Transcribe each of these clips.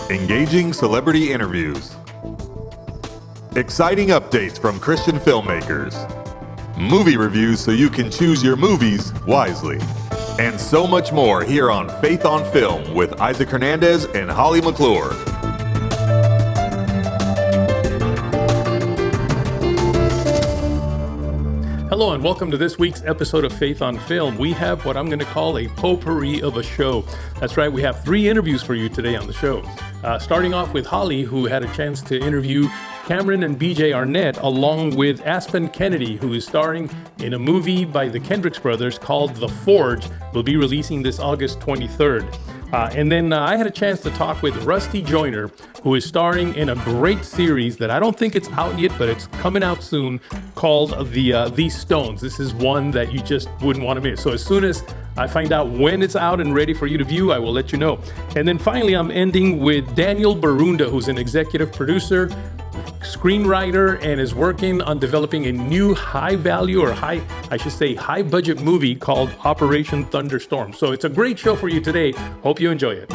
engaging celebrity interviews, exciting updates from Christian filmmakers, movie reviews so you can choose your movies wisely, and so much more here on Faith on Film with Isaac Hernandez and Holly McClure. Hello and welcome to this week's episode of Faith on Film. We have what I'm going to call a potpourri of a show. That's right, we have 3 interviews for you today on the show. Starting off with Holly, who had a chance to interview Cameron and BJ Arnett, along with Aspen Kennedy, who is starring in a movie by the Kendrick Brothers called The Forge. We'll be releasing this August 23rd. And then I had a chance to talk with Rusty Joyner, who is starring in a great series that I don't think it's out yet, but it's coming out soon, called The Stones. This is one that you just wouldn't want to miss. So as soon as I find out when it's out and ready for you to view, I will let you know. And then finally, I'm ending with Daniel Borunda, who's an executive producer, screenwriter, and is working on developing a new high budget movie called Operation Thunderstorm. So it's a great show for you today. Hope you enjoy it.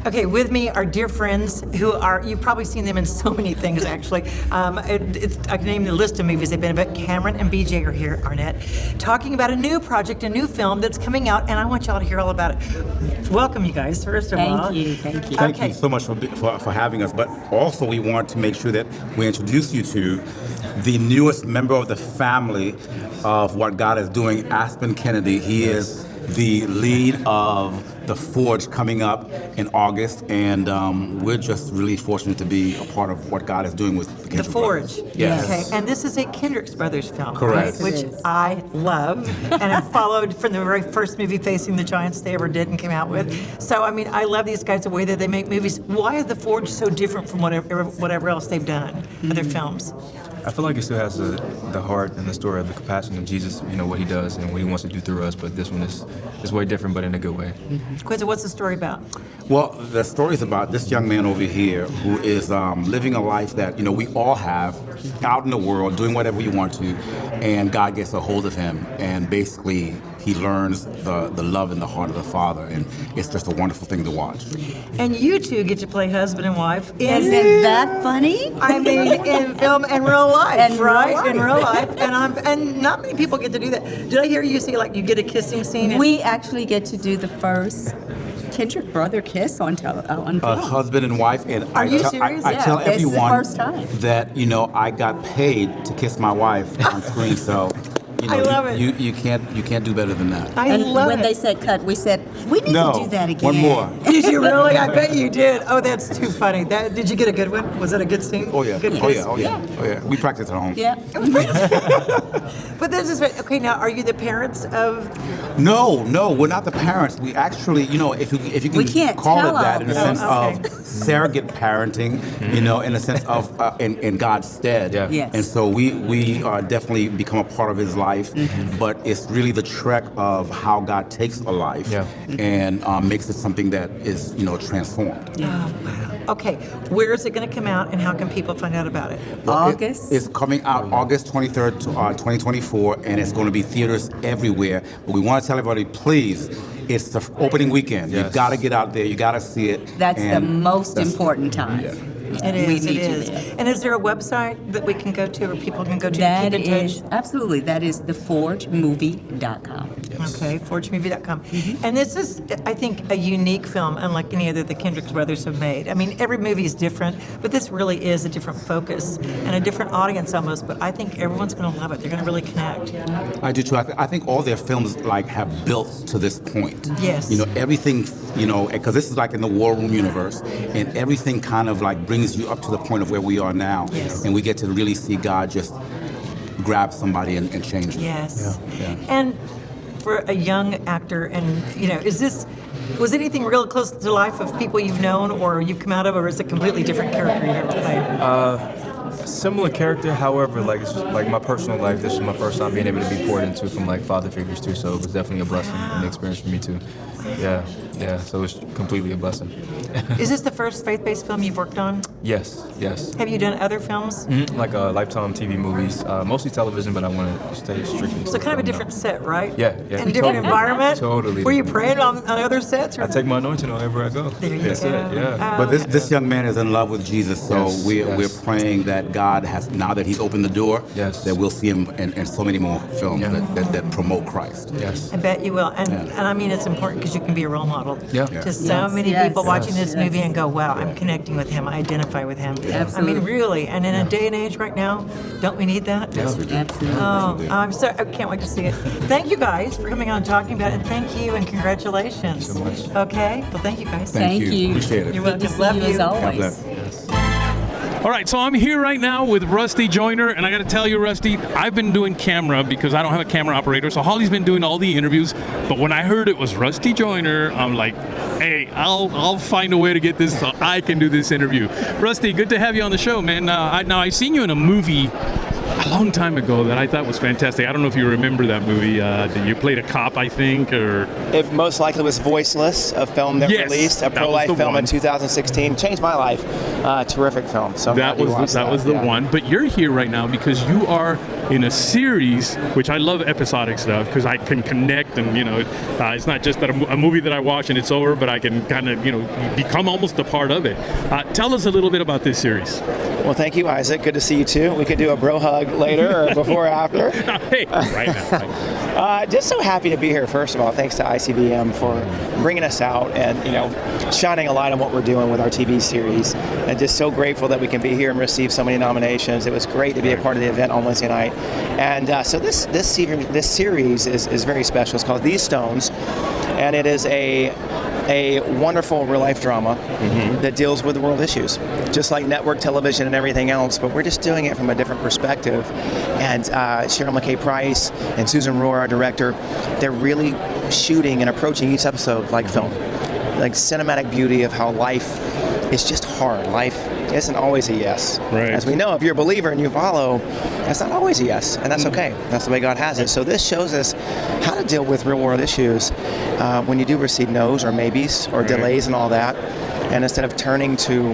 Okay, with me are dear friends who are, you've probably seen them in so many things actually. I can name the list of movies they've been in, but Cameron and BJ are here, Arnett, talking about a new project, a new film that's coming out, and I want y'all to hear all about it. Welcome, you guys, first of all. Thank you. Thank you so much for having us, but also we want to make sure that we introduce you to the newest member of the family of what God is doing, Aspen Kennedy. He is the lead of The Forge coming up in August, and we're just really fortunate to be a part of what God is doing with the The Forge. Yes. Okay, and this is a Kendrick Brothers film, Correct. right? Which I love, and I followed from the very first movie Facing the Giants they ever did and came out with. So, I mean, I love these guys, the way that they make movies. Why is The Forge so different from whatever else they've done, other films? I feel like it still has the heart and the story of the compassion of Jesus, you know, what he does and what he wants to do through us, but this one is way different, but in a good way. Quincy, what's the story about? Well, the story is about this young man over here who is living a life that, you know, we all have out in the world, doing whatever we want to, and God gets a hold of him, and basically he learns the love and the heart of the Father, and it's just a wonderful thing to watch. And you two get to play husband and wife. Isn't that funny? I mean, in film and real life, And real right? life. In real life, and not many people get to do that. Did I hear you say like you get a kissing scene? We actually get to do the first Kendrick brother kiss on film. Husband and wife, and Are you I serious? tell This is the everyone first time. that, you know, I got paid to kiss my wife on screen, so you know, I love it. You can't do better than that. I And love when it. they said cut, we said, we need to do that again. one more. Did you really? I bet you did. Oh, that's too funny. Did you get a good one? Was that a good scene? Oh yeah. Good Oh kiss? yeah. Oh yeah. Oh yeah. We practice at home. Yeah. But this is okay. Now, are you the parents of? No, we're not the parents. We actually, you know, if you We can can't call tell it that, in a sense okay. of surrogate parenting, you know, in a sense of in God's stead. Yeah. Yes. And so we definitely become a part of His life, but it's really the trek of how God takes a life and makes it something that is, you know, transformed. Oh, wow. Okay, where is it going to come out, and how can people find out about it? August. It's coming out August 23rd, 2024, and it's going to be theaters everywhere. But we want to tell everybody, please, it's the opening weekend. Yes. You got to get out there. You got to see it. That's the most important time. Yeah. It is. We It need you is. there. And is there a website that we can go to, or people can go to That keep in touch? is, absolutely, that is theforgemovie.com. Okay, forgemovie.com. And this is, I think, a unique film, unlike any other the Kendrick Brothers have made. I mean, every movie is different, but this really is a different focus and a different audience almost. But I think everyone's going to love it. They're going to really connect. I do too. I think all their films like have built to this point. Yes. You know, everything, you know, because this is like in the War Room universe, and everything kind of like brings you up to the point of where we are now. Yes. And we get to really see God just grab somebody and change them. Yes. Yeah. And for a young actor, and you know, was anything real close to the life of people you've known or you've come out of, or is it a completely different character you've ever played? Similar character, however, like it's like my personal life, this is my first time being able to be poured into from like father figures too, so it was definitely a blessing and an experience for me too. Yeah. Yeah, so it's completely a blessing. Is this the first faith-based film you've worked on? Yes. Have you done other films? Like Lifetime TV movies, mostly television, but I want to stay strictly. So kind of a different set, right? Yeah. And a different environment? Totally. Were you praying on other sets? Or I take my anointing wherever I go. There you That's go. it, yeah. But this young man is in love with Jesus, so Yes, we're yes. praying that God has, now that he's opened the door, Yes. that we'll see him in so many more films that promote Christ. Yes. I bet you will. And I mean, it's important because you can be a role model Yeah. to so many Yes, people watching this yes. movie and go, wow, I'm connecting with him. I identify with him. I mean, really. And in a day and age right now, don't we need that? Yes, we do. Absolutely. Oh, I'm sorry. I can't wait to see it. Thank you guys for coming on and talking about it. And thank you and congratulations. Thank you so much. Okay. Well, thank you guys. Thank Thank you. you. Appreciate it. You're Good to welcome. see Love you you. as God always. bless. All right, so I'm here right now with Rusty Joyner, and I got to tell you, Rusty, I've been doing camera because I don't have a camera operator, so Holly's been doing all the interviews. But when I heard it was Rusty Joyner, I'm like, hey, I'll find a way to get this so I can do this interview. Rusty, good to have you on the show, man. I seen you in a movie a long time ago that I thought was fantastic. I don't know if you remember that movie. You played a cop, I think, or... It most likely was Voiceless, a film that Yes, released, a that was pro-life the film one. in 2016. Changed my life. Terrific film. So I'm That glad you was watched the yeah. one. But you're here right now because you are in a series, which I love episodic stuff because I can connect and, it's not just that a movie that I watch and it's over, but I can kind of, become almost a part of it. Tell us a little bit about this series. Well, thank you, Isaac. Good to see you too. We could do a bro hug later or before or after. Hey, right now. Just so happy to be here. First of all, thanks to ICBM for bringing us out and shining a light on what we're doing with our TV series. And just so grateful that we can be here and receive so many nominations. It was great to be a part of the event on Wednesday night. And so this series is very special. It's called These Stones, and it is a wonderful real life drama that deals with world issues, just like network television and everything else, but we're just doing it from a different perspective. And Cheryl McKay Price and Susan Rohr, our director, they're really shooting and approaching each episode like film, like cinematic beauty of how life is just hard. Life isn't always a yes. Right. As we know, if you're a believer and you follow, that's not always a yes, and that's okay. That's the way God has it. So this shows us how to deal with real world issues when you do receive no's or maybes or delays and all that. And instead of turning to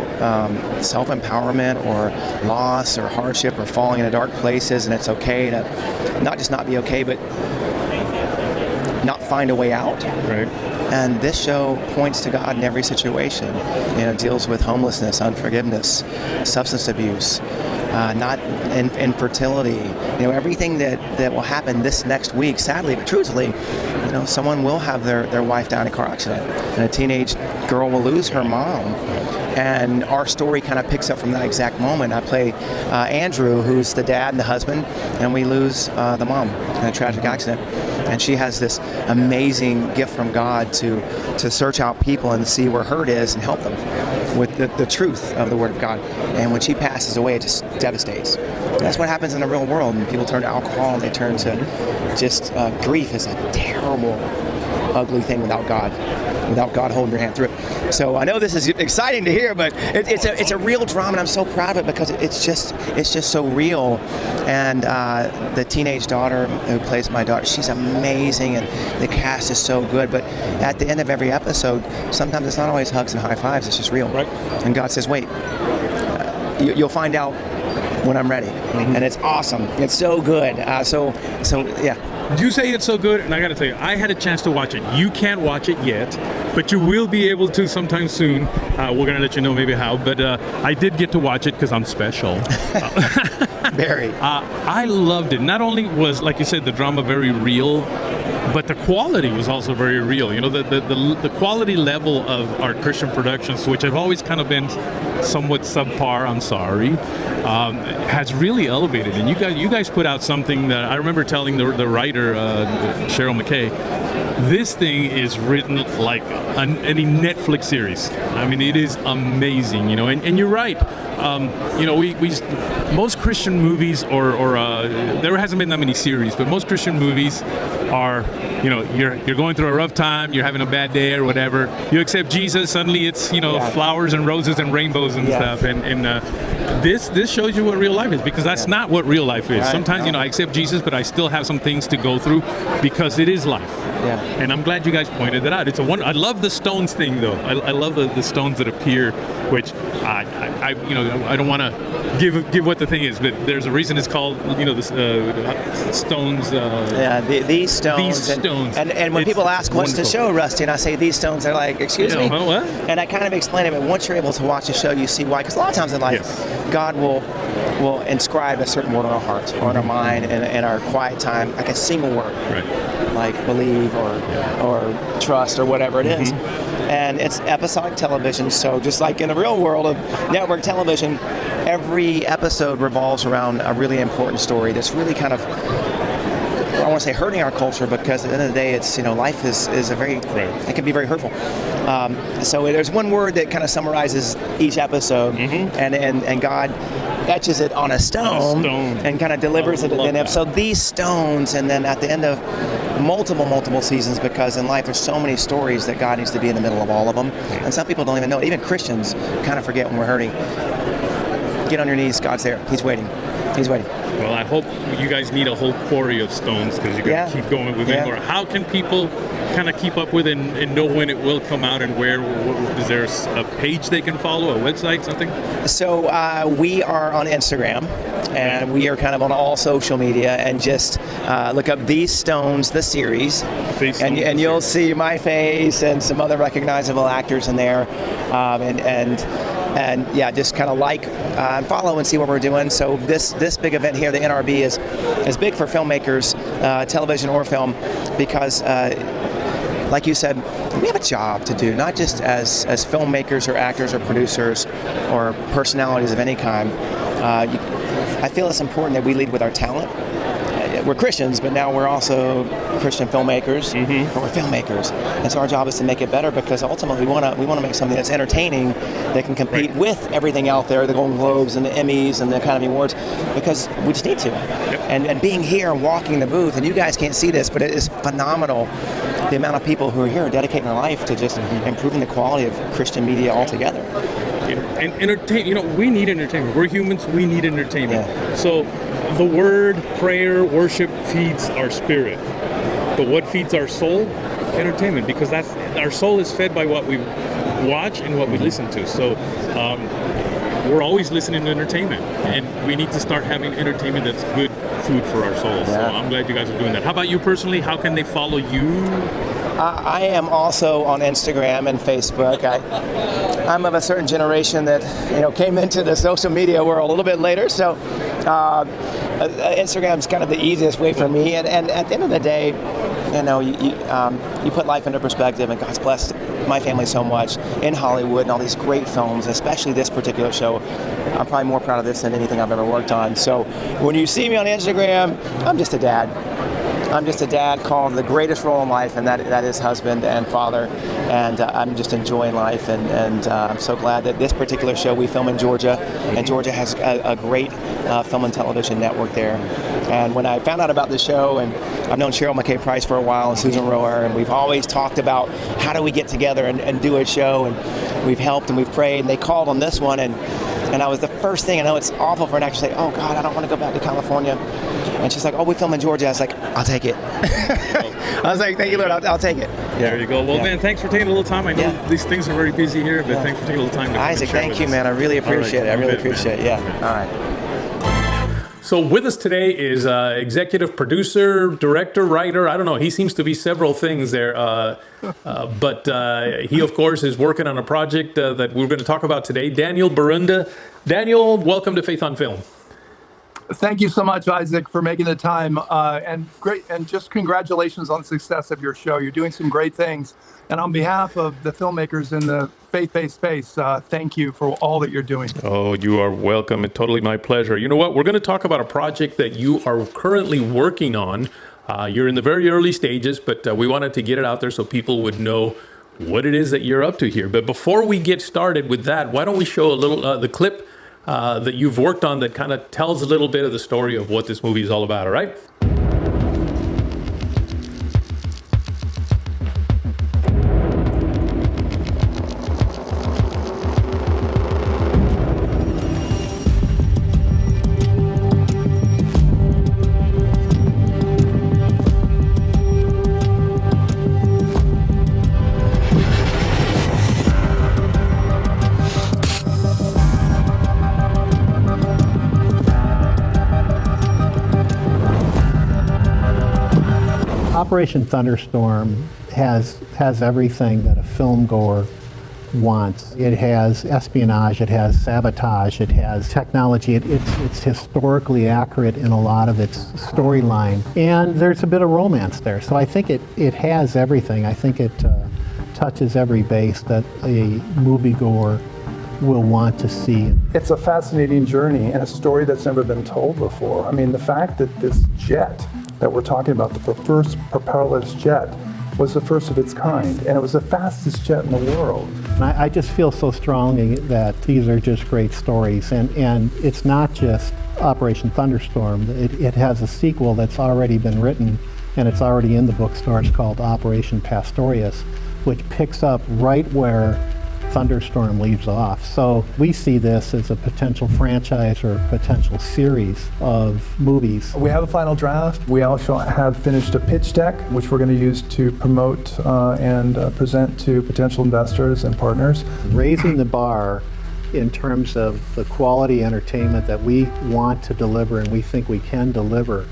self-empowerment or loss or hardship or falling into dark places, and it's okay to not just not be okay, but not find a way out. Right. And this show points to God in every situation. It deals with homelessness, unforgiveness, substance abuse, not infertility. Everything that will happen this next week. Sadly, but truthfully, someone will have their wife die in a car accident, and a teenage girl will lose her mom. And our story kind of picks up from that exact moment. I play Andrew, who's the dad and the husband, and we lose the mom in a tragic accident. And she has this amazing gift from God to search out people and see where hurt is and help them with the truth of the Word of God. And when she passes away, it just devastates. And that's what happens in the real world. And people turn to alcohol and they turn to just grief is a terrible, ugly thing without God holding your hand through it. So I know this is exciting to hear, but it's a real drama, and I'm so proud of it because it's just so real. And the teenage daughter who plays my daughter, she's amazing, and the cast is so good. But at the end of every episode, sometimes it's not always hugs and high fives. It's just real. Right. And God says, wait, you'll find out when I'm ready. And it's awesome. It's so good. So yeah. You say it's so good, and I got to tell you, I had a chance to watch it. You can't watch it yet, but you will be able to sometime soon. We're going to let you know maybe how, but I did get to watch it because I'm special. Very. I loved it. Not only was, like you said, the drama very real, but the quality was also very real. The quality level of our Christian productions, which have always kind of been somewhat subpar, I'm sorry, has really elevated. And you guys put out something that I remember telling the writer, Cheryl McKay, this thing is written like any Netflix series. I mean, it is amazing, and you're right. We most Christian movies or there hasn't been that many series, but most Christian movies are, you're going through a rough time, you're having a bad day or whatever. You accept Jesus, suddenly it's flowers and roses and rainbows and stuff. And this shows you what real life is, because that's not what real life is. Right. Sometimes I accept Jesus, but I still have some things to go through because it is life. Yeah. And I'm glad you guys pointed that out. It's a one. I love the stones thing, though. I love the stones that appear, which I don't want to give what the thing is, but there's a reason it's called, the stones. These stones. These stones. And when people ask what's the show, Rusty, and I say these stones, they're like, excuse me? What? And I kind of explain it, but once you're able to watch the show, you see why. Because a lot of times in life, God will inscribe a certain word on our hearts or on our mind and in our quiet time, like a single word. Right. Like believe or trust or whatever it is. And it's episodic television, so just like in the real world of network television, every episode revolves around a really important story that's really kind of, I want to say hurting our culture, because at the end of the day, it's, life is a very, it can be very hurtful. So there's one word that kind of summarizes each episode, and God etches it on a stone and kind of delivers it at the end. So these stones, and then at the end of multiple seasons, because in life there's so many stories that God needs to be in the middle of all of them, and some people don't even know. Even Christians kind of forget when we're hurting. Get on your knees. God's there. He's waiting. Well, I hope you guys need a whole quarry of stones, because you got to keep going with it. Or how can people kind of keep up with it and know when it will come out, and where? Is there a page they can follow, a website, something? So we are on Instagram, and we are kind of on all social media, and just look up These Stones, the series, and you'll see my face and some other recognizable actors in there, and just kind of like and follow and see what we're doing. So this big event here, the NRB, is big for filmmakers, television or film, because like you said, we have a job to do, not just as filmmakers or actors or producers or personalities of any kind. I feel it's important that we lead with our talent. We're Christians, but now we're also Christian filmmakers, but we're filmmakers, and so our job is to make it better, because ultimately we want to make something that's entertaining, that can compete with everything out there, the Golden Globes and the Emmys and the Academy Awards, because we just need to. And being here, walking the booth, and you guys can't see this, but it is phenomenal, the amount of people who are here dedicating their life to just improving the quality of Christian media altogether. And entertain. We need entertainment. We're humans. We need entertainment. So the word, prayer, worship feeds our spirit. But what feeds our soul? Entertainment, because that's our soul is fed by what we watch and what we listen to. So we're always listening to entertainment, and we need to start having entertainment that's good food for our souls. So I'm glad you guys are doing that. How about you personally? How can they follow you? I am also on Instagram and Facebook. I'm of a certain generation that came into the social media world a little bit later, so Instagram's kind of the easiest way for me. And at the end of the day, you put life into perspective, and God's blessed my family so much in Hollywood and all these great films, especially this particular show. I'm probably more proud of this than anything I've ever worked on. So when you see me on Instagram, I'm just a dad. I'm just a dad called the greatest role in life, and that is husband and father. And I'm just enjoying life, and I'm so glad that this particular show we film in Georgia, and Georgia has a great film and television network there. And when I found out about the show, and I've known Cheryl McKay Price for a while, and Susan Rower, and we've always talked about how do we get together and do a show, and we've helped and we've prayed, and they called on this one, and I was the first thing. I know it's awful for an actor to say, oh God, I don't want to go back to California. And she's like, oh, we film in Georgia. I was like, I'll take it. I was like, thank you, Lord, I'll take it. There you go. Well, man, thanks for taking a little time. I know these things are very busy here, but thanks for taking a little time. Isaac, thank you, man. I really appreciate it. I really appreciate it. Yeah. All right. So with us today is executive producer, director, writer. I don't know. He seems to be several things there. But he, of course, is working on a project that we're going to talk about today. Daniel Borunda. Daniel, welcome to Faith on Film. Thank you so much, Isaac, for making the time. And just congratulations on the success of your show. You're doing some great things. And on behalf of the filmmakers in the faith-based space, thank you for all that you're doing. Oh, you are welcome. It's totally my pleasure. You know what? We're going to talk about a project that you are currently working on. You're in the very early stages, but we wanted to get it out there so people would know what it is that you're up to here. But before we get started with that, why don't we show a little the clip that you've worked on that kind of tells a little bit of the story of what this movie is all about, all right? Operation Thunderstorm has everything that a film goer wants. It has espionage, it has sabotage, it has technology. It's historically accurate in a lot of its storyline, and there's a bit of romance there. So I think it has everything. I think it touches every base that a moviegoer will want to see. It's a fascinating journey and a story that's never been told before. I mean, the fact that this jet that we're talking about, the first propellerless jet, was the first of its kind, and it was the fastest jet in the world. And I just feel so strongly that these are just great stories, and it's not just Operation Thunderstorm. It has a sequel that's already been written, and it's already in the bookstores, called Operation Pastorius, which picks up right where Thunderstorm leaves off. So we see this as a potential franchise or a potential series of movies. We have a final draft. We also have finished a pitch deck, which we're going to use to promote and present to potential investors and partners. Raising the bar in terms of the quality entertainment that we want to deliver and we think we can deliver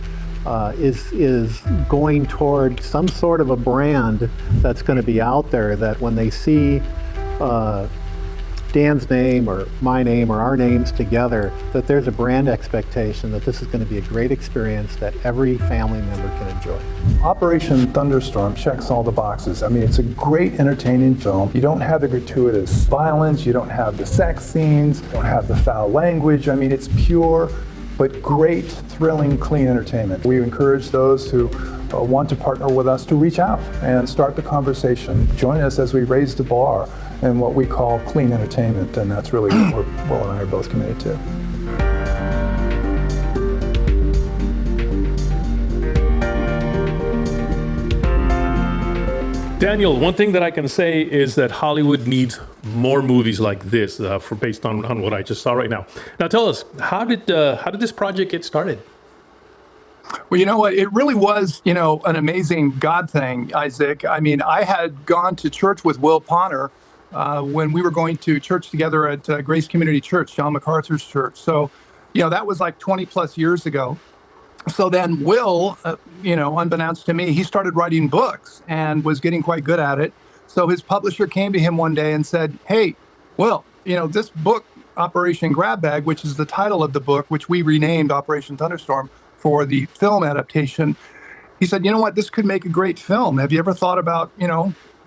is going toward some sort of a brand that's going to be out there, that when they see Dan's name or my name or our names together, that there's a brand expectation that this is going to be a great experience that every family member can enjoy. Operation Thunderstorm checks all the boxes. I mean, it's a great entertaining film. You don't have the gratuitous violence, you don't have the sex scenes, you don't have the foul language. I mean, it's pure but great, thrilling, clean entertainment. We encourage those who want to partner with us to reach out and start the conversation. Join us as we raise the bar in what we call clean entertainment, and that's really what Will and I are both committed to. Daniel, one thing that I can say is that Hollywood needs more movies like this, based on what I just saw right now. Now, tell us, how did this project get started? Well, you know what? It really was, an amazing God thing, Isaac. I mean, I had gone to church with Will Ponner when we were going to church together at Grace Community Church, John MacArthur's church. So, that was like 20 plus years ago. So then Will, unbeknownst to me, he started writing books and was getting quite good at it. So his publisher came to him one day and said, "Hey, Will, this book, Operation Grab Bag," which is the title of the book, which we renamed Operation Thunderstorm for the film adaptation. He said, "You know what, this could make a great film. Have you ever thought about,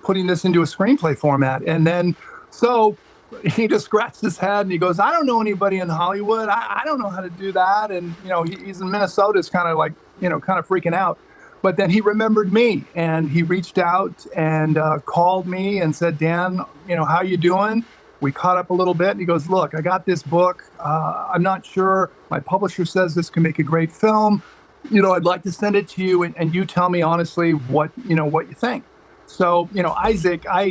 putting this into a screenplay format?" And then, so he just scratched his head and he goes, "I don't know anybody in Hollywood. I don't know how to do that." And, he's in Minnesota, is kind of like, kind of freaking out. But then he remembered me and he reached out and called me and said, "Dan, how you doing?" We caught up a little bit and he goes, "Look, I got this book. I'm not sure. My publisher says this can make a great film. I'd like to send it to you and you tell me honestly what you think." So, Isaac, I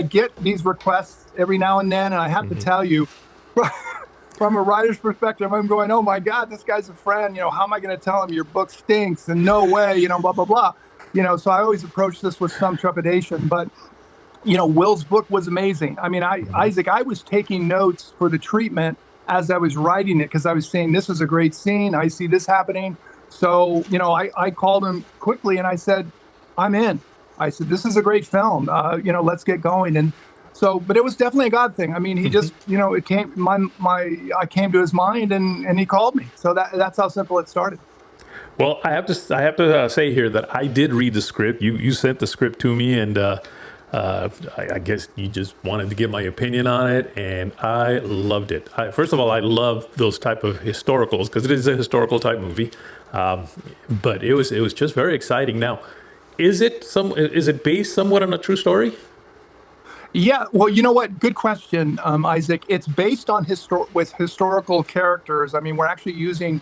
get these requests every now and then, and I have to tell you, from a writer's perspective, I'm going, "Oh my God, this guy's a friend. How am I going to tell him your book stinks and no way, blah, blah, blah." So I always approach this with some trepidation, but Will's book was amazing. I mean, Isaac, I was taking notes for the treatment as I was writing it, because I was saying, this is a great scene. I see this happening. So, I called him quickly and I said, "I'm in." I said, "This is a great film. Let's get going." And so, but it was definitely a God thing. I mean, he just, it came, I came to his mind and he called me. So that's how simple it started. Well, I have to say here that I did read the script. You sent the script to me, and I guess you just wanted to get my opinion on it, and I loved it. First of all, I love those type of historicals because it is a historical type movie, but it was just very exciting. Now, is it based somewhat on a true story? Yeah, well, you know what? Good question, Isaac. It's based on historical characters. I mean, we're actually using,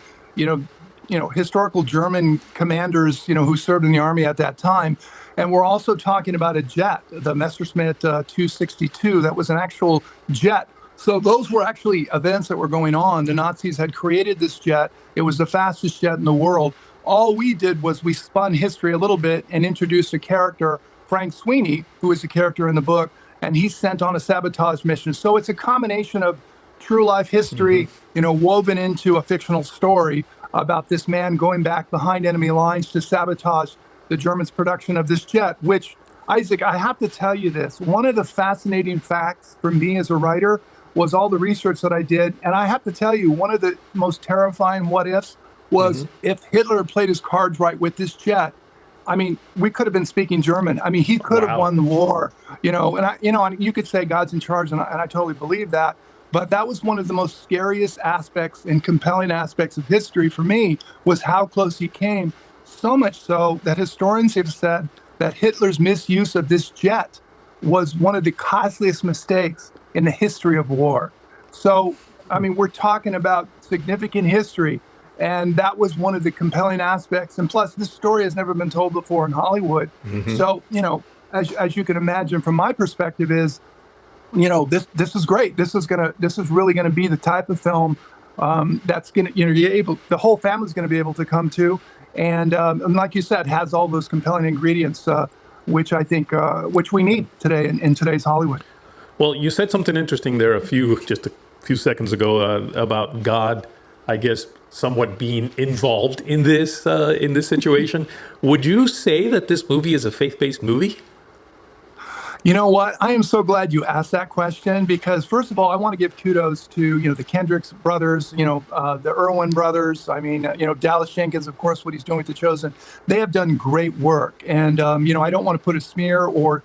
historical German commanders, who served in the army at that time. And we're also talking about a jet, the Messerschmitt 262, that was an actual jet. So those were actually events that were going on. The Nazis had created this jet. It was the fastest jet in the world. All we did was we spun history a little bit and introduced a character, Frank Sweeney, who is a character in the book, and he's sent on a sabotage mission. So it's a combination of true life history, woven into a fictional story about this man going back behind enemy lines to sabotage the Germans' production of this jet, which, Isaac, I have to tell you this. One of the fascinating facts for me as a writer was all the research that I did. And I have to tell you, one of the most terrifying what ifs was if Hitler played his cards right with this jet. I mean, we could have been speaking German. I mean, he could have won the war, and you could say God's in charge, and I totally believe that. But that was one of the most scariest aspects and compelling aspects of history for me, was how close he came. So much so that historians have said that Hitler's misuse of this jet was one of the costliest mistakes in the history of war. So, I mean, we're talking about significant history. And that was one of the compelling aspects. And plus, this story has never been told before in Hollywood. So, as you can imagine, from my perspective, is, this is great. This is really gonna be the type of film that's gonna, the whole family's gonna be able to come to. And like you said, has all those compelling ingredients, which I think, which we need today in today's Hollywood. Well, you said something interesting there just a few seconds ago about God, I guess, somewhat being involved in this situation. Would you say that this movie is a faith-based movie? You know what? I am so glad you asked that question, because first of all, I want to give kudos to, the Kendrick Brothers, the Irwin brothers. I mean, Dallas Jenkins, of course, what he's doing with The Chosen. They have done great work. And, I don't want to put a smear or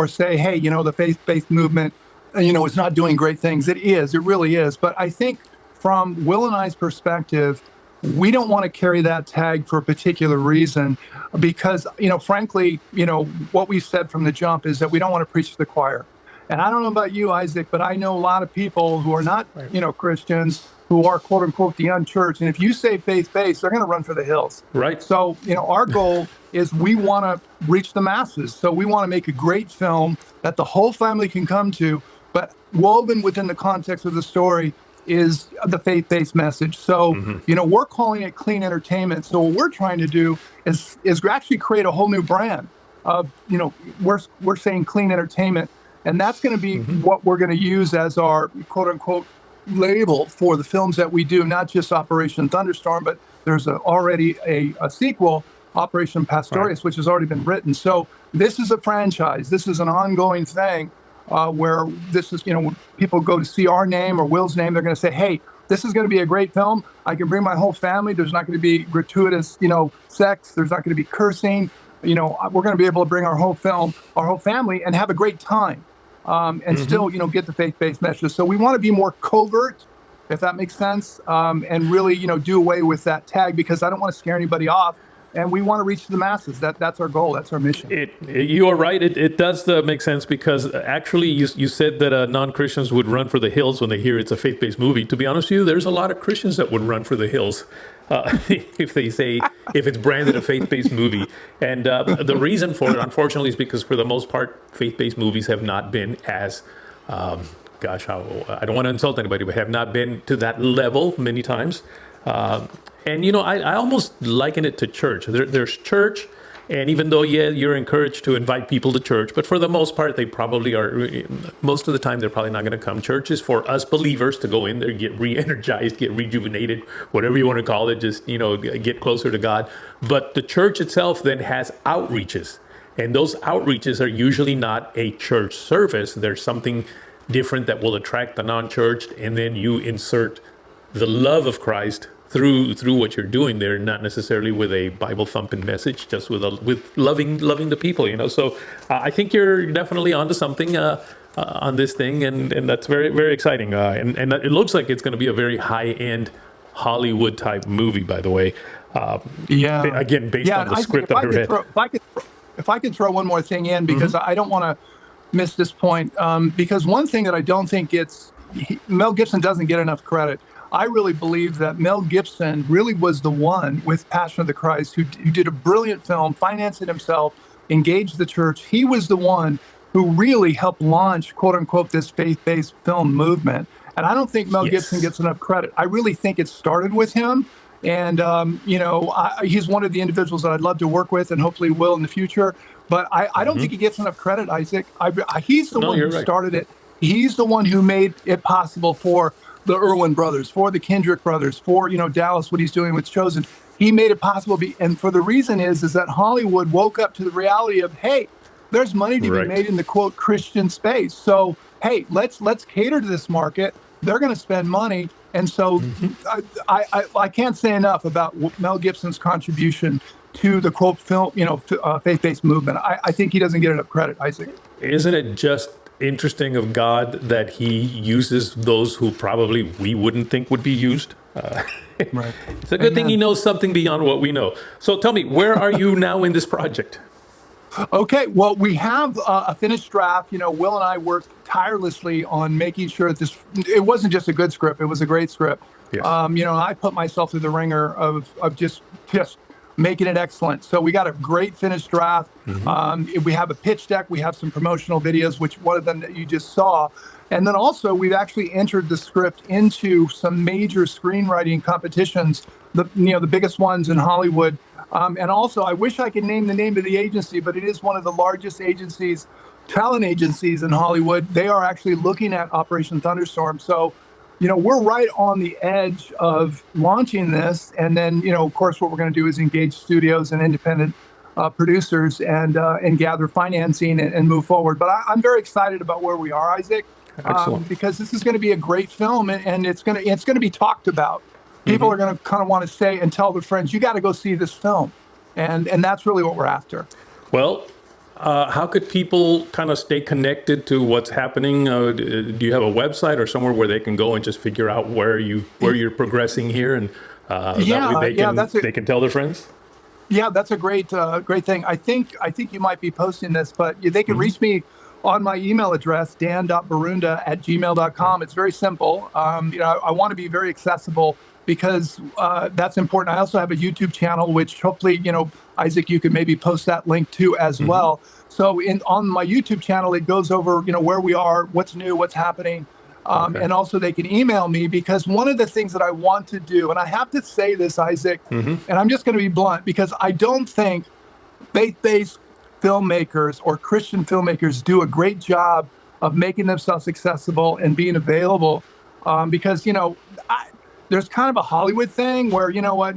say, hey, the faith-based movement, is not doing great things. It is. It really is. But I think from Will and I's perspective, we don't want to carry that tag for a particular reason, because, frankly, what we've said from the jump is that we don't want to preach to the choir. And I don't know about you, Isaac, but I know a lot of people who are not, Christians, who are, quote unquote, the unchurched. And if you say faith-based, they're going to run for the hills. Right. So, our goal is we want to reach the masses. So we want to make a great film that the whole family can come to, but woven within the context of the story is the faith-based message. So, we're calling it clean entertainment. So what we're trying to do is actually create a whole new brand of, we're saying clean entertainment. And that's going to be what we're going to use as our quote unquote label for the films that we do, not just Operation Thunderstorm, but there's already a sequel, Operation Pastorius, which has already been written. So this is a franchise. This is an ongoing thing. Where this is, when people go to see our name or Will's name, they're going to say, hey, this is going to be a great film. I can bring my whole family. There's not going to be gratuitous, sex. There's not going to be cursing. We're going to be able to bring our whole family and have a great time, and still, get the faith-based message. So we want to be more covert, if that makes sense, and really, do away with that tag, because I don't want to scare anybody off. And we want to reach the masses. That's our goal. That's our mission. You are right. It does make sense, because actually you said that non-Christians would run for the hills when they hear it's a faith-based movie. To be honest with you, there's a lot of Christians that would run for the hills if it's branded a faith-based movie. And the reason for it, unfortunately, is because for the most part, faith-based movies have not been as, I don't want to insult anybody, but have not been to that level many times. And, I almost liken it to church. There's church, and even though, you're encouraged to invite people to church, but for the most part, they probably are, most of the time, they're probably not going to come. Church is for us believers to go in there, get re-energized, get rejuvenated, whatever you want to call it, just, get closer to God. But the church itself then has outreaches, and those outreaches are usually not a church service. There's something different that will attract the non-churched, and then you insert the love of Christ through what you're doing there, not necessarily with a Bible thumping message, just with loving the people, So I think you're definitely onto something on this thing, and that's very, very exciting. And it looks like it's going to be a very high-end Hollywood type movie, by the way. Again, based on the script that I read. If I could throw one more thing in, because I don't want to miss this point, because one thing that I don't think Mel Gibson doesn't get enough credit. I really believe that Mel Gibson really was the one with Passion of the Christ who did a brilliant film, financed it himself, engaged the church. He was the one who really helped launch, quote unquote, this faith-based film movement. And I don't think Mel Gibson gets enough credit. I really think it started with him. And, he's one of the individuals that I'd love to work with, and hopefully will in the future. But I don't think he gets enough credit, Isaac. He's the one who started it. He's the one who made it possible for the Irwin brothers, for the Kendrick brothers, for, Dallas, what he's doing with Chosen. he made it possible. And for the reason is that Hollywood woke up to the reality of, hey, there's money to be made in the quote Christian space. So, hey, let's cater to this market. They're going to spend money. And so I can't say enough about Mel Gibson's contribution to the quote film, faith-based movement. I think he doesn't get enough credit, Isaac. Isn't it just interesting of God that he uses those who probably we wouldn't think would be used? Right. It's a good thing he knows something beyond what we know. So tell me, where are you now in this project? Okay, well, we have a finished draft. Will and I worked tirelessly on making sure that it wasn't just a good script, it was a great script. Yes. I put myself through the ringer of just making it excellent. So we got a great finished draft. We have a pitch deck, we have some promotional videos, which one of them that you just saw. And then also we've actually entered the script into some major screenwriting competitions, the biggest ones in Hollywood. And also, I wish I could name the name of the agency, but it is one of the largest talent agencies in Hollywood. They are actually looking at Operation Thunderstorm. So, we're right on the edge of launching this. And then, of course, what we're going to do is engage studios and independent producers and gather financing and move forward. But I'm very excited about where we are, Isaac, because this is going to be a great film, and it's going to be talked about. People are going to kind of want to say and tell their friends, you got to go see this film. And that's really what we're after. Well, how could people kind of stay connected to what's happening? Do you have a website or somewhere where they can go and just figure out where you're progressing here, and they can tell their friends? Yeah, that's a great thing. I think you might be posting this, but they can reach me on my email address, dan.borunda@gmail.com. It's very simple. I want to be very accessible, because that's important. I also have a YouTube channel, which hopefully, Isaac, you could maybe post that link to as well. So on my YouTube channel, it goes over, where we are, what's new, what's happening. And also they can email me, because one of the things that I want to do, and I have to say this, Isaac, and I'm just going to be blunt, because I don't think faith-based filmmakers or Christian filmmakers do a great job of making themselves accessible and being available. Because, there's kind of a Hollywood thing where, I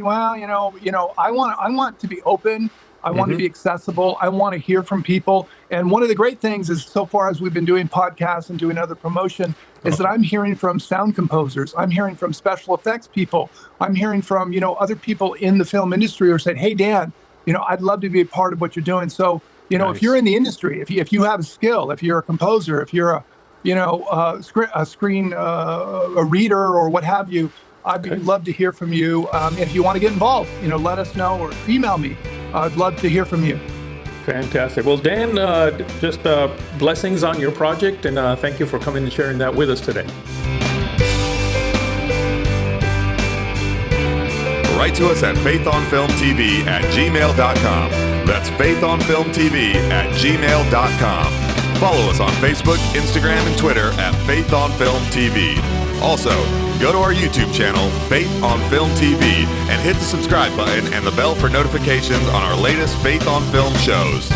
want to be open. I want to be accessible. I want to hear from people. And one of the great things is, so far as we've been doing podcasts and doing other promotion, is that I'm hearing from sound composers. I'm hearing from special effects people. I'm hearing from, other people in the film industry who are saying, hey, Dan, I'd love to be a part of what you're doing. So, if you're in the industry, if you have a skill, if you're a composer, if you're a reader or what have you, I'd love to hear from you. If you want to get involved, let us know or email me. I'd love to hear from you. Fantastic. Well, Dan, just blessings on your project, and thank you for coming and sharing that with us today. Write to us at faithonfilmtv@gmail.com. That's faithonfilmtv@gmail.com. Follow us on Facebook, Instagram, and Twitter at faithonfilmtv. Also, go to our YouTube channel, Faith on Film TV, and hit the subscribe button and the bell for notifications on our latest Faith on Film shows.